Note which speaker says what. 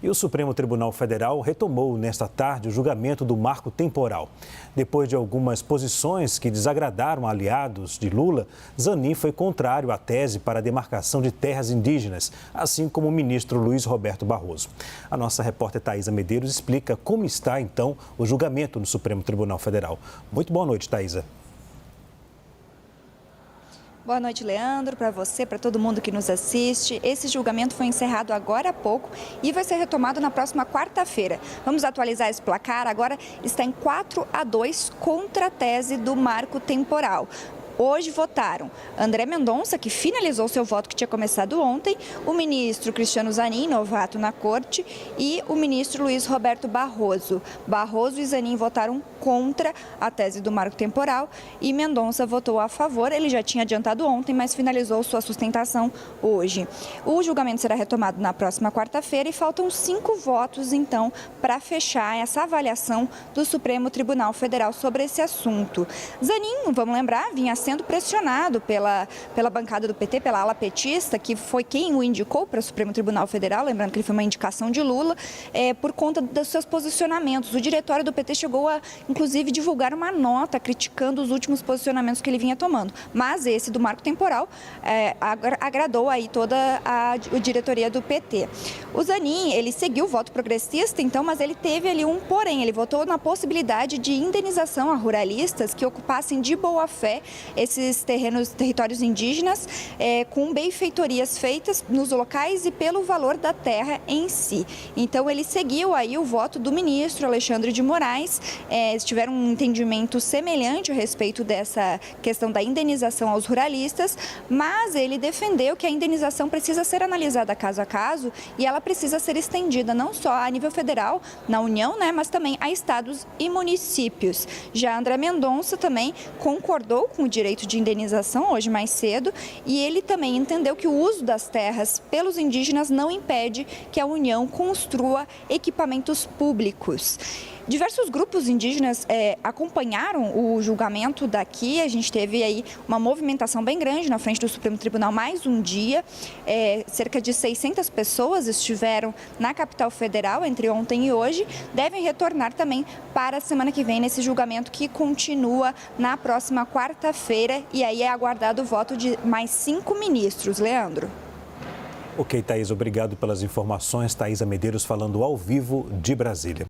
Speaker 1: E o Supremo Tribunal Federal retomou nesta tarde o julgamento do marco temporal. Depois de algumas posições que desagradaram aliados de Lula, Zanin foi contrário à tese para a demarcação de terras indígenas, assim como o ministro Luiz Roberto Barroso. A nossa repórter Thaisa Medeiros explica como está, então, o julgamento no Supremo Tribunal Federal. Muito boa noite, Thaisa.
Speaker 2: Boa noite, Leandro, para você, para todo mundo que nos assiste. Esse julgamento foi encerrado agora há pouco e vai ser retomado na próxima quarta-feira. Vamos atualizar esse placar, agora está em 4-2 contra a tese do marco temporal. Hoje votaram André Mendonça, que finalizou seu voto que tinha começado ontem, o ministro Cristiano Zanin, novato na corte, e o ministro Luiz Roberto Barroso. Barroso e Zanin votaram contra a tese do marco temporal e Mendonça votou a favor. Ele já tinha adiantado ontem, mas finalizou sua sustentação hoje. O julgamento será retomado na próxima quarta-feira e faltam 5 votos, então, para fechar essa avaliação do Supremo Tribunal Federal sobre esse assunto. Zanin, vamos lembrar, vinha sendo pressionado pela bancada do PT, pela ala petista, que foi quem o indicou para o Supremo Tribunal Federal, lembrando que ele foi uma indicação de Lula, por conta dos seus posicionamentos. O diretório do PT chegou a, inclusive, divulgar uma nota criticando os últimos posicionamentos que ele vinha tomando. Mas esse do marco temporal agradou aí toda a diretoria do PT. O Zanin, ele seguiu o voto progressista, então, mas ele teve ali um porém. Ele votou na possibilidade de indenização a ruralistas que ocupassem de boa fé esses territórios indígenas, com benfeitorias feitas nos locais e pelo valor da terra em si. Então, ele seguiu aí o voto do ministro Alexandre de Moraes. Tiveram um entendimento semelhante a respeito dessa questão da indenização aos ruralistas, mas ele defendeu que a indenização precisa ser analisada caso a caso e ela precisa ser estendida não só a nível federal, na União, mas também a estados e municípios. Já André Mendonça também concordou com o direito de indenização hoje mais cedo e ele também entendeu que o uso das terras pelos indígenas não impede que a União construa equipamentos públicos. Diversos grupos indígenas acompanharam o julgamento daqui. A gente teve aí uma movimentação bem grande na frente do Supremo Tribunal mais um dia. Cerca de 600 pessoas estiveram na capital federal entre ontem e hoje. Devem retornar também para a semana que vem nesse julgamento que continua na próxima quarta-feira. E aí é aguardado o voto de mais 5 ministros. Leandro.
Speaker 1: Ok, Thaisa, obrigado pelas informações. Thaisa Medeiros falando ao vivo de Brasília.